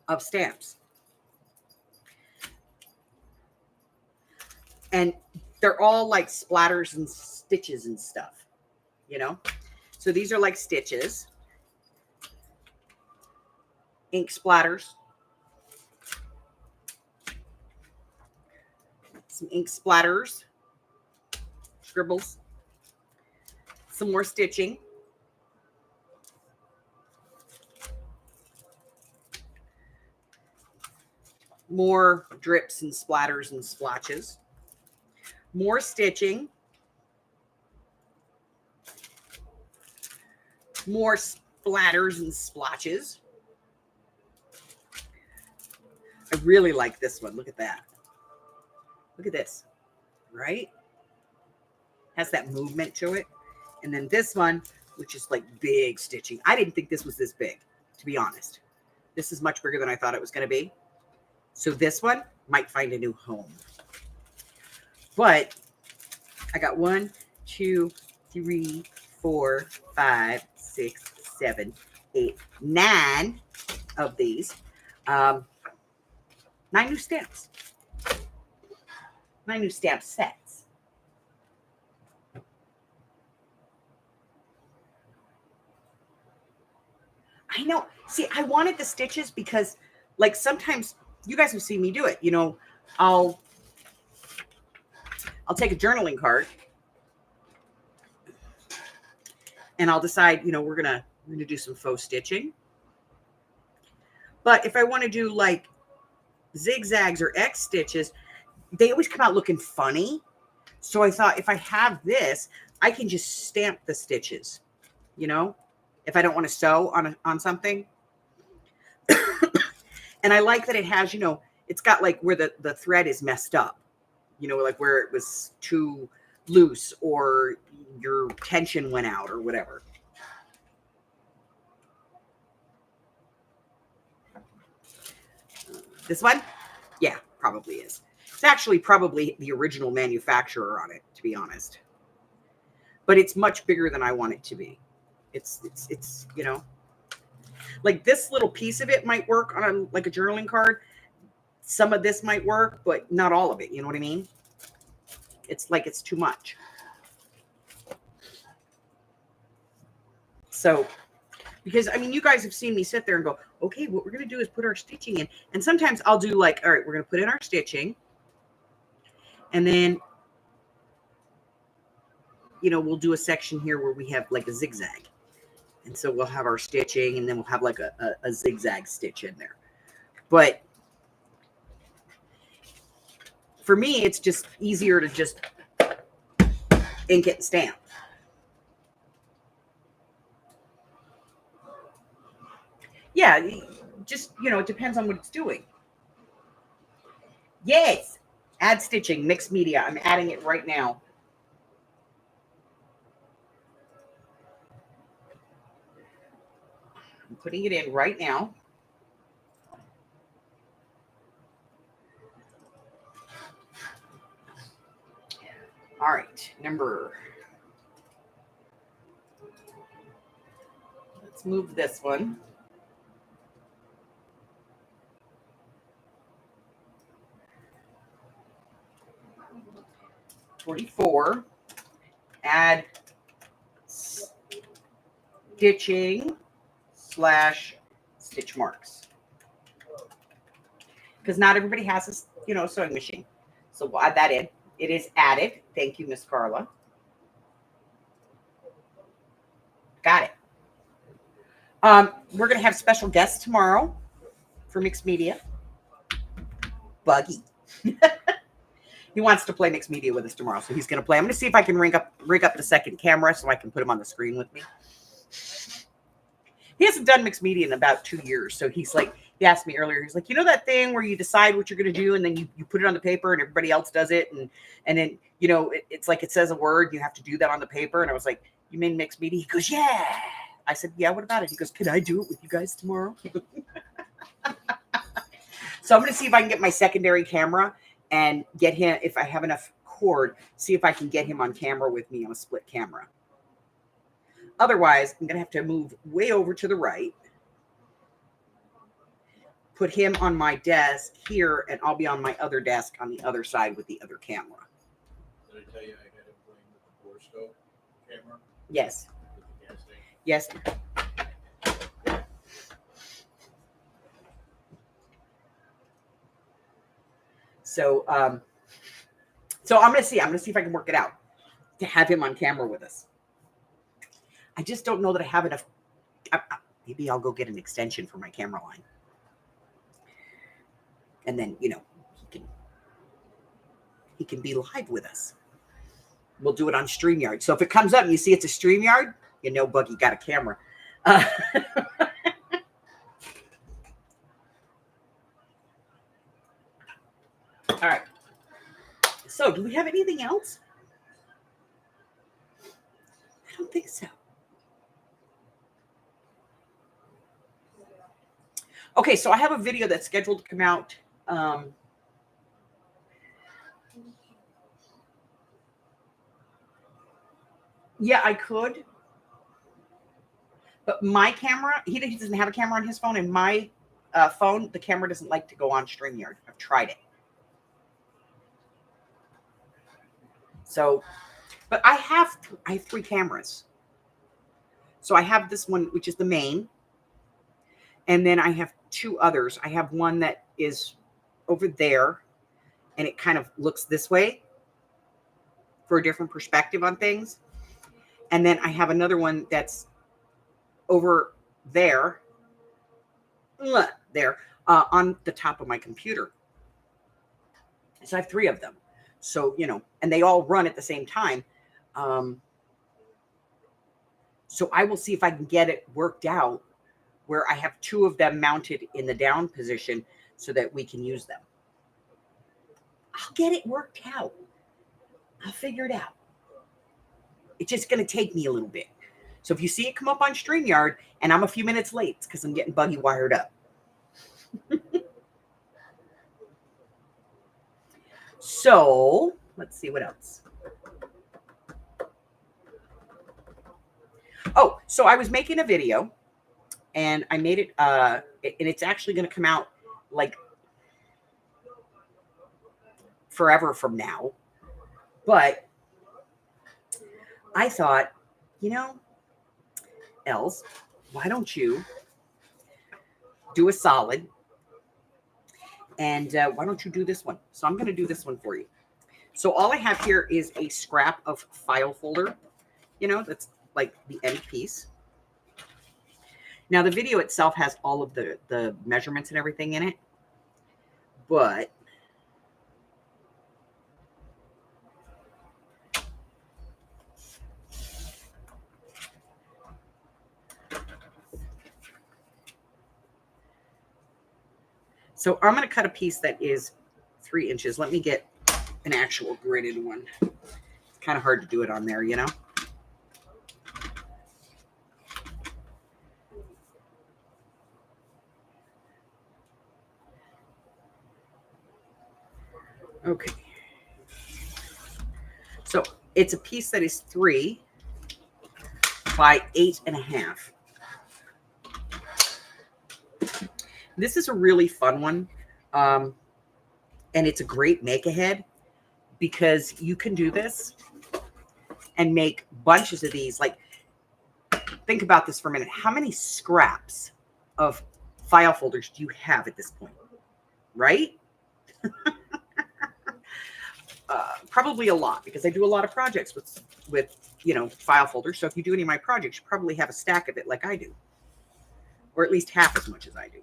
of stamps. And they're all like splatters and stitches and stuff, you know? So these are like stitches, ink splatters, some ink splatters, scribbles, some more stitching, more drips and splatters and splotches, more stitching, more splatters and splotches. I really like this one. Look at that. Look at this, right? Has that movement to it. And then this one, which is like big stitching. I didn't think this was this big, to be honest. This is much bigger than I thought it was going to be. So this one might find a new home. But I got 1, 2, 3, 4, 5, 6, 7, 8, 9 of these. 9 new stamps. 9 new stamp sets. I know. See, I wanted the stitches because, like, sometimes you guys have seen me do it. You know, I'll take a journaling card and I'll decide, you know, we're gonna do some faux stitching. But if I want to do like zigzags or X stitches, they always come out looking funny. So I thought if I have this, I can just stamp the stitches, you know, if I don't want to sew on something. And I like that it has, you know, it's got like where the thread is messed up, you know, like where it was too loose or your tension went out or whatever. This one? Yeah, probably is. It's actually probably the original manufacturer on it, to be honest. But it's much bigger than I want it to be. It's you know, like this little piece of it might work on like a journaling card. Some of this might work, but not all of it. You know what I mean? It's like it's too much. So, because I mean, you guys have seen me sit there and go, okay, what we're going to do is put our stitching in. And sometimes I'll do like, all right, we're going to put in our stitching. And then, you know, we'll do a section here where we have like a zigzag. And so we'll have our stitching and then we'll have like a zigzag stitch in there. But for me, it's just easier to just ink it and stamp. Yeah, just, you know, it depends on what it's doing. Yes, add stitching, mixed media. I'm adding it right now. I'm putting it in right now. All right, let's move this one. $24. Add stitching / stitch marks. Because not everybody has a sewing machine. So we'll add that in. It is added. Thank you, Miss Carla. Got it. We're going to have special guests tomorrow for mixed media. Buggy. He wants to play mixed media with us tomorrow, so he's going to play. I'm going to see if I can rig up the second camera so I can put him on the screen with me. He hasn't done mixed media in about 2 years, so he asked me earlier, he's like, you know that thing where you decide what you're going to do and then you put it on the paper and everybody else does it, and then it's like it says a word, you have to do that on the paper. And I was like, you mean mixed media? He goes, yeah. I said, yeah, what about it? He goes, can I do it with you guys tomorrow? So I'm going to see if I can get my secondary camera and get him, if I have enough cord, see if I can get him on camera with me on a split camera. Otherwise, I'm going to have to move way over to the right, put him on my desk here, and I'll be on my other desk on the other side with the other camera. Did I tell you I had him playing with the borescope camera? Yes. With the gas station? Yes. So I'm going to see if I can work it out to have him on camera with us. I just don't know that I have enough. Maybe I'll go get an extension for my camera line. And then, he can be live with us. We'll do it on StreamYard. So if it comes up and you see it's a StreamYard, Buggy got a camera. All right. So do we have anything else? I don't think so. Okay, so I have a video that's scheduled to come out. Yeah, I could. But my camera, he doesn't have a camera on his phone. And my phone, the camera doesn't like to go on StreamYard. I've tried it. So, but I have 3 cameras. So I have this one, which is the main. And then I have 2 others. I have one that is over there, and it kind of looks this way for a different perspective on things. And then I have another one that's over there, on the top of my computer. So I have 3 of them. So, and they all run at the same time. So I will see if I can get it worked out where I have 2 of them mounted in the down position so that we can use them. I'll get it worked out. I'll figure it out. It's just going to take me a little bit. So if you see it come up on StreamYard and I'm a few minutes late, it's because I'm getting Buggy wired up. So let's see what else. Oh, so I was making a video and I made it, and it's actually going to come out like forever from now. But I thought, Els, why don't you do a solid? And why don't you do this one? So I'm going to do this one for you. So all I have here is a scrap of file folder, that's like the end piece. Now the video itself has all of the measurements and everything in it, but so I'm going to cut a piece that is 3 inches. Let me get an actual gridded one. It's kind of hard to do it on there, Okay. So it's a piece that is 3 by 8.5. This is a really fun one. And it's a great make ahead because you can do this and make bunches of these. Like, think about this for a minute. How many scraps of file folders do you have at this point? Right? Probably a lot, because I do a lot of projects with file folders. So if you do any of my projects, you probably have a stack of it like I do, or at least half as much as I do.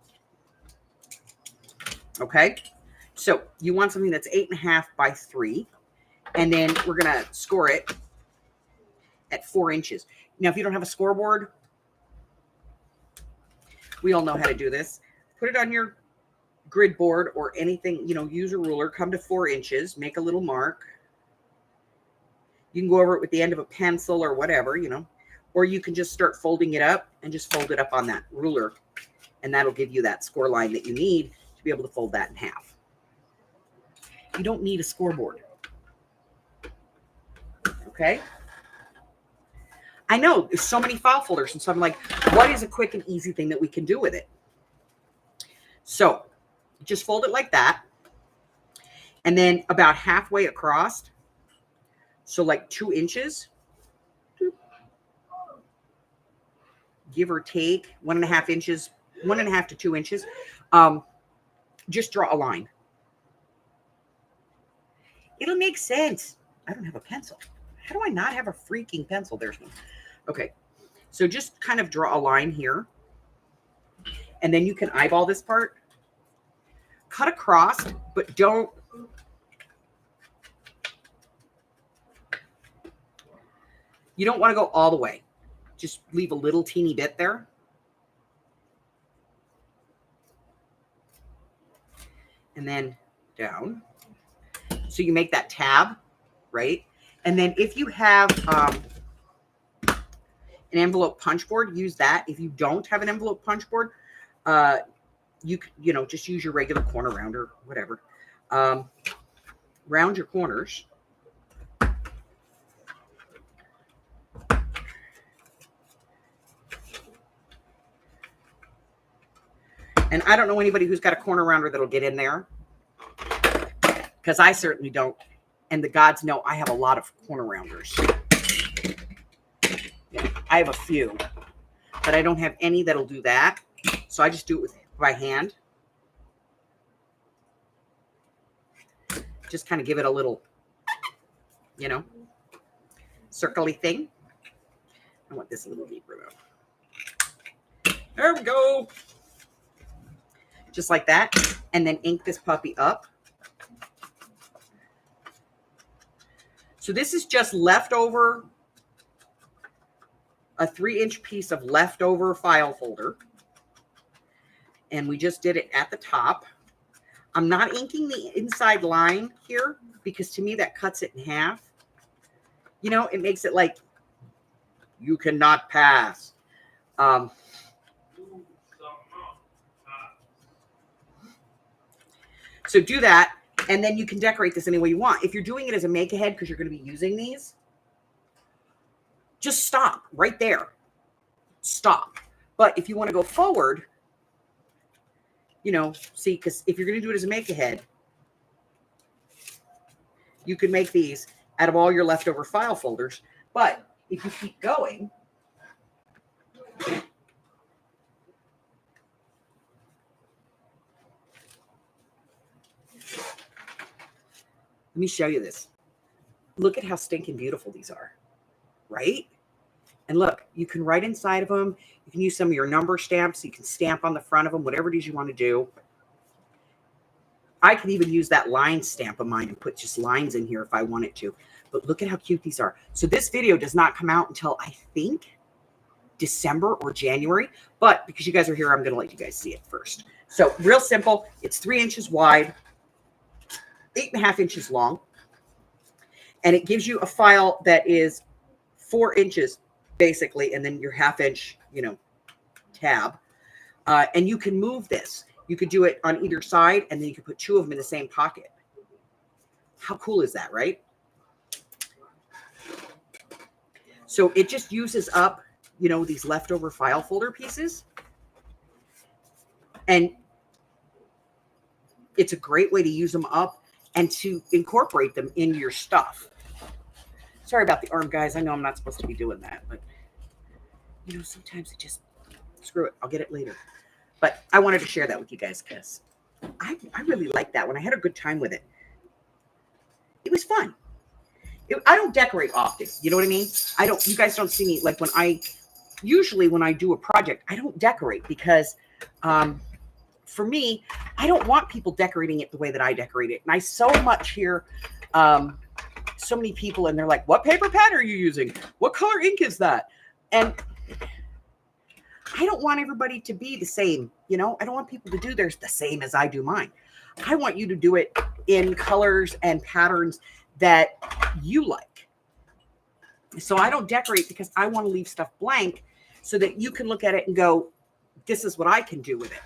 Okay, so you want something that's 8.5 by 3, and then we're gonna score it at 4 inches. Now, if you don't have a scoreboard, we all know how to do this. Put it on your grid board or anything, use a ruler, come to 4 inches, make a little mark. You can go over it with the end of a pencil or whatever, or you can just start folding it up and just fold it up on that ruler. And that'll give you that score line that you need to be able to fold that in half. You don't need a scoreboard. Okay? I know there's so many file folders, and so I'm like, what is a quick and easy thing that we can do with it? So just fold it like that. And then about halfway across, so like 2 inches, give or take 1.5 inches, 1.5 to 2 inches, just draw a line. It'll make sense. I don't have a pencil. How do I not have a freaking pencil? There's one. Okay. So just kind of draw a line here. And then you can eyeball this part. Cut across, but don't. You don't want to go all the way. Just leave a little teeny bit there. And then down. So you make that tab, right? And then if you have an envelope punch board, use that. If you don't have an envelope punch board, you just use your regular corner rounder, whatever. Round your corners. And I don't know anybody who's got a corner rounder that'll get in there, because I certainly don't. And the gods know I have a lot of corner rounders. Yeah, I have a few, but I don't have any that'll do that. So I just do it by hand. Just kind of give it a little, circly thing. I want this a little deeper though. There we go. Just like that. And then ink this puppy up. So this is just leftover, a 3-inch piece of leftover file folder. And we just did it at the top. I'm not inking the inside line here because to me that cuts it in half. It makes it like you cannot pass. So do that, and then you can decorate this any way you want. If you're doing it as a make-ahead because you're going to be using these, just stop right there. Stop. But if you want to go forward, see, because if you're going to do it as a make-ahead, you can make these out of all your leftover file folders. But if you keep going, let me show you this. Look at how stinking beautiful these are, right? And look, you can write inside of them. You can use some of your number stamps. You can stamp on the front of them, whatever it is you want to do. I could even use that line stamp of mine and put just lines in here if I wanted to. But look at how cute these are. So this video does not come out until, I think, December or January. But because you guys are here, I'm going to let you guys see it first. So real simple. It's 3 inches wide, 8.5 inches long. And it gives you a file that is 4 inches, basically, and then your 1/2 inch, tab. And you can move this. You could do it on either side, and then you could put 2 of them in the same pocket. How cool is that, right? So it just uses up, you know, these leftover file folder pieces. And it's a great way to use them up and to incorporate them into your stuff. Sorry about the arm, guys. I know I'm not supposed to be doing that, but you know, sometimes it just, screw it, I'll get it later. But I wanted to share that with you guys because I really liked that one. I had a good time with it. It was fun. I don't decorate often. You know what I mean? You guys don't see me, like usually when I do a project, I don't decorate because for me, I don't want people decorating it the way that I decorate it. And I so much hear so many people and they're like, what paper pad are you using? What color ink is that? And I don't want everybody to be the same. You know, I don't want people to do theirs the same as I do mine. I want you to do it in colors and patterns that you like. So I don't decorate because I want to leave stuff blank so that you can look at it and go, this is what I can do with it.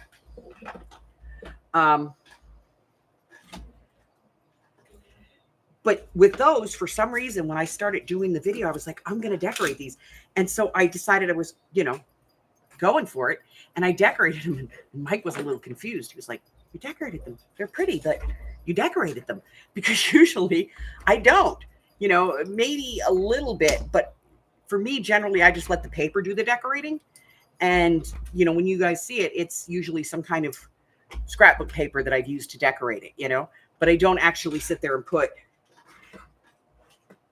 But with those, for some reason, when I started doing the video, I was like, I'm going to decorate these. And so I decided I was, you know, going for it. And I decorated them. And Mike was a little confused. He was like, you decorated them. They're pretty, but you decorated them. Because usually I don't, you know, maybe a little bit. But for me, generally, I just let the paper do the decorating. And, you know, when you guys see it, it's usually some kind of scrapbook paper that I've used to decorate it, you know. But I don't actually sit there and put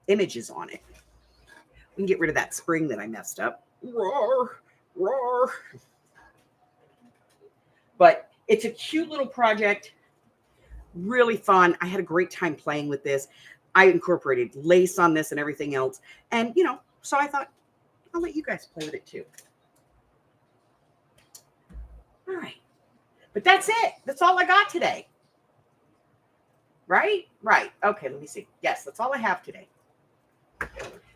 images on it. We can get rid of that spring that I messed up. Roar, roar. But it's a cute little project. Really fun. I had a great time playing with this. I incorporated lace on this and everything else. And, you know, so I thought, I'll let you guys play with it too. All right. But that's it. That's all I got today. Right? Right. Okay, let me see. Yes, that's all I have today.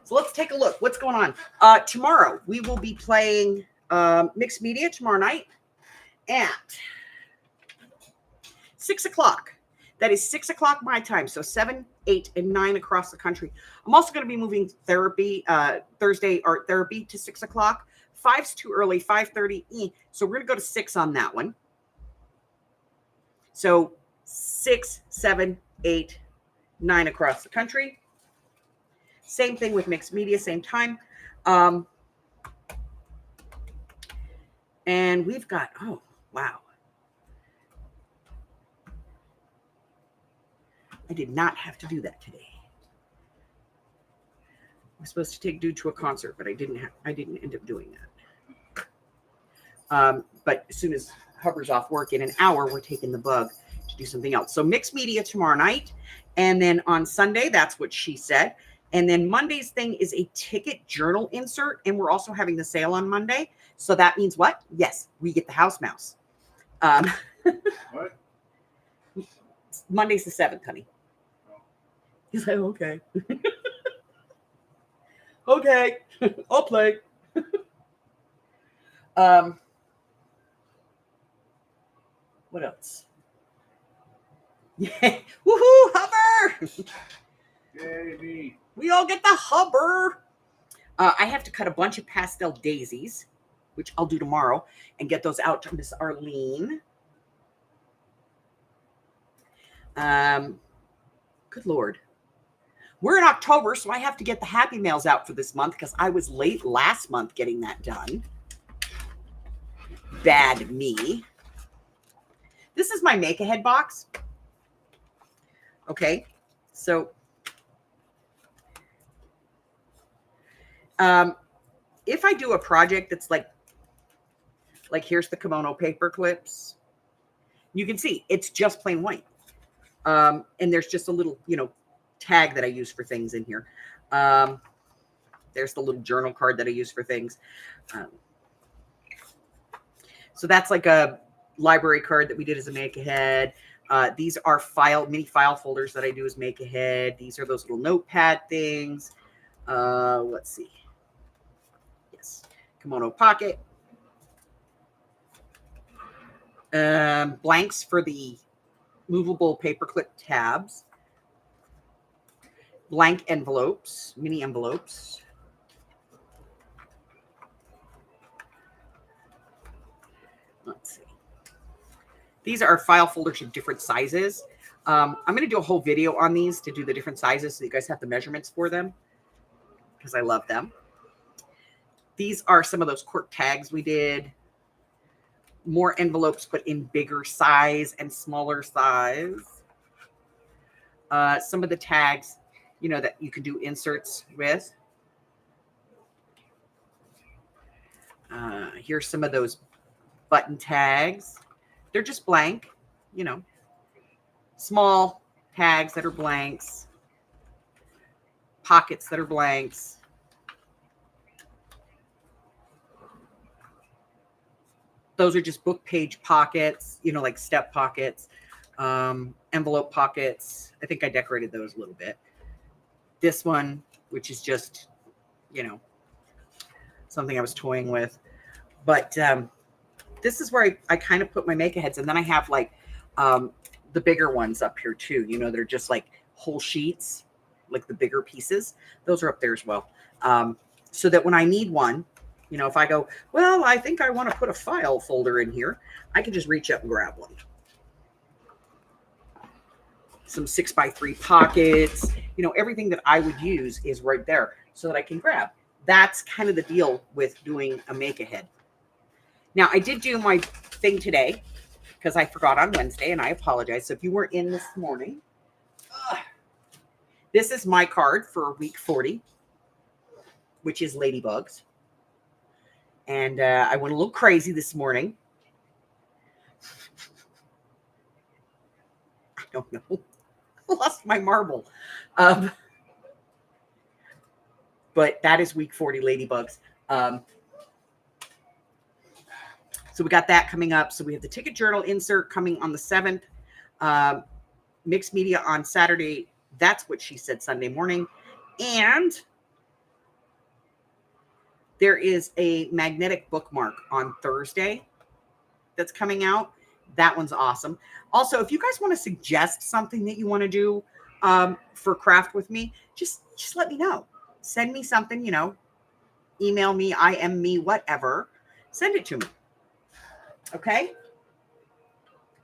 So let's take a look. What's going on? Tomorrow, we will be playing Mixed Media tomorrow night at 6 o'clock. That is 6 o'clock my time. So 7, 8, and 9 across the country. I'm also going to be moving therapy, Thursday art therapy to 6 o'clock. 5's too early, 5:30. So we're going to go to 6 on that one. So 6, 7, 8, 9 across the country. Same thing with Mixed Media, same time. And we've got, oh, wow. I did not have to do that today. I was supposed to take Dude to a concert, but I didn't end up doing that. But as soon as Hubbard's off work in an hour, we're taking the bug to do something else. So Mixed Media tomorrow night. And then on Sunday, that's what she said. And then Monday's thing is a ticket journal insert. And we're also having the sale on Monday. So that means what? Yes, we get the house mouse. What? Monday's the 7th, honey. He's like, okay. Okay, I'll play. What else? Yeah. Woohoo, Hubber! Yay, me. We all get the Hubber. I have to cut a bunch of pastel daisies, which I'll do tomorrow, and get those out to Miss Arlene. Good Lord. We're in October, so I have to get the Happy Mails out for this month because I was late last month getting that done. Bad me. This is my Make-A-Head box. Okay, so if I do a project that's like here's the Kimono Paperclips, you can see it's just plain white. And there's just a little, you know, tag that I use for things in here. There's the little journal card that I use for things. So that's like a library card that we did as a Make-A-Head. These are mini file folders that I do as Make-A-Head. These are those little notepad things. Let's see. Yes. Kimono pocket. Blanks for the movable paperclip tabs. Blank envelopes, mini envelopes. Let's see. These are file folders of different sizes. I'm going to do a whole video on these to do the different sizes so you guys have the measurements for them because I love them. These are some of those cork tags we did. More envelopes, but in bigger size and smaller size. Some of the tags, you know, that you can do inserts with. Here's some of those button tags. They're just blank, you know, small tags that are blanks, pockets that are blanks. Those are just book page pockets, you know, like step pockets, envelope pockets. I think I decorated those a little bit. This one, which is just, you know, something I was toying with. But this is where I kind of put my make-aheads. And then I have like the bigger ones up here too. You know, they're just like whole sheets, like the bigger pieces. Those are up there as well. So that when I need one, you know, if I go, well, I think I want to put a file folder in here, I can just reach up and grab one. Some 6x3 pockets, you know, everything that I would use is right there so that I can grab. That's kind of the deal with doing a make-ahead. Now, I did do my thing today because I forgot on Wednesday, and I apologize. So if you were in this morning, this is my card for week 40, which is ladybugs. And I went a little crazy this morning. I don't know. I lost my marble. But that is week 40 ladybugs. So we got that coming up. So we have the ticket journal insert coming on the 7th. Mixed media on Saturday. That's what she said Sunday morning. And there is a magnetic bookmark on Thursday that's coming out. That one's awesome. Also, if you guys want to suggest something that you want to do for craft with me, just let me know. Send me something, you know, email me, IM me, whatever. Send it to me. Okay?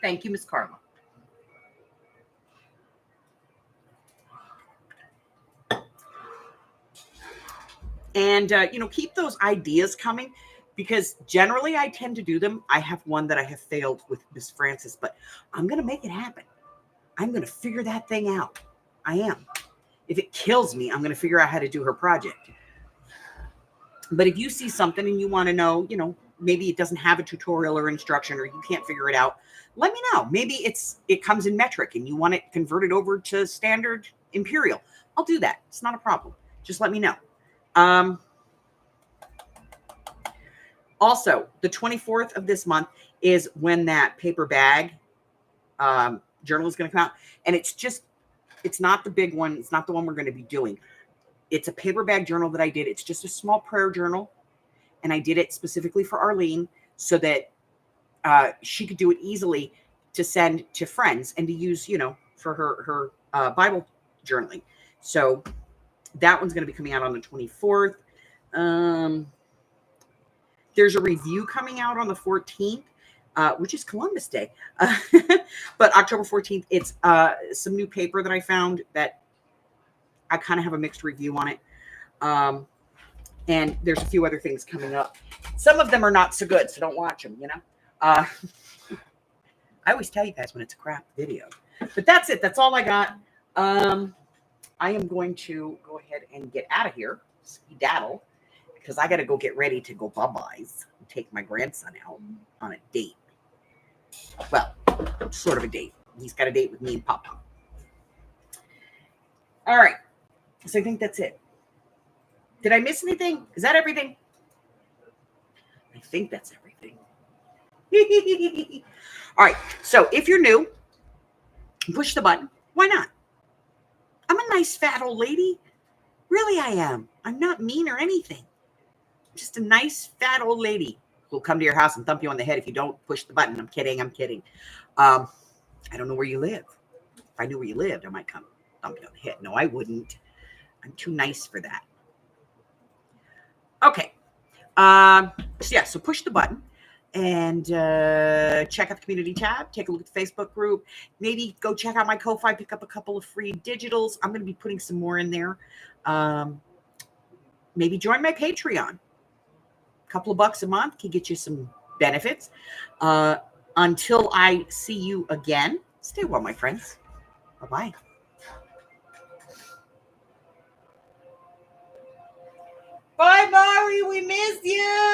Thank you, Miss Carla. And, you know, keep those ideas coming because generally I tend to do them. I have one that I have failed with Miss Francis, but I'm going to make it happen. I'm going to figure that thing out. I am. If it kills me, I'm going to figure out how to do her project. But if you see something and you want to know, you know, maybe it doesn't have a tutorial or instruction or you can't figure it out, let me know. Maybe it comes in metric and you want it converted over to standard imperial. I'll do that. It's not a problem. Just let me know. Also, the 24th of this month is when that paper bag journal is going to come out. And it's not the big one. It's not the one we're going to be doing. It's a paper bag journal that I did. It's just a small prayer journal. And I did it specifically for Arlene so that she could do it easily to send to friends and to use, you know, for her Bible journaling. So that one's going to be coming out on the 24th. There's a review coming out on the 14th, which is Columbus Day. But October 14th, it's some new paper that I found that I kind of have a mixed review on it. And there's a few other things coming up. Some of them are not so good, so don't watch them, you know. I always tell you guys when it's a crap video. But that's it. That's all I got. I am going to go ahead and get out of here, skedaddle, because I got to go get ready to go bye-byes and take my grandson out on a date. Well, sort of a date. He's got a date with me and Papa. All right. So I think that's it. Did I miss anything? Is that everything? I think that's everything. All right. So if you're new, push the button. Why not? I'm a nice fat old lady. Really, I am. I'm not mean or anything. I'm just a nice fat old lady who'll come to your house and thump you on the head if you don't push the button. I'm kidding. I'm kidding. I don't know where you live. If I knew where you lived, I might come thump you on the head. No, I wouldn't. I'm too nice for that. Okay. So push the button. And check out the community tab. Take a look at the Facebook group. Maybe go check out my Ko-Fi. Pick up a couple of free digitals. I'm going to be putting some more in there. Maybe join my Patreon. A couple of bucks a month can get you some benefits. Until I see you again, stay well, my friends. Bye-bye. Bye, Mari. We miss you.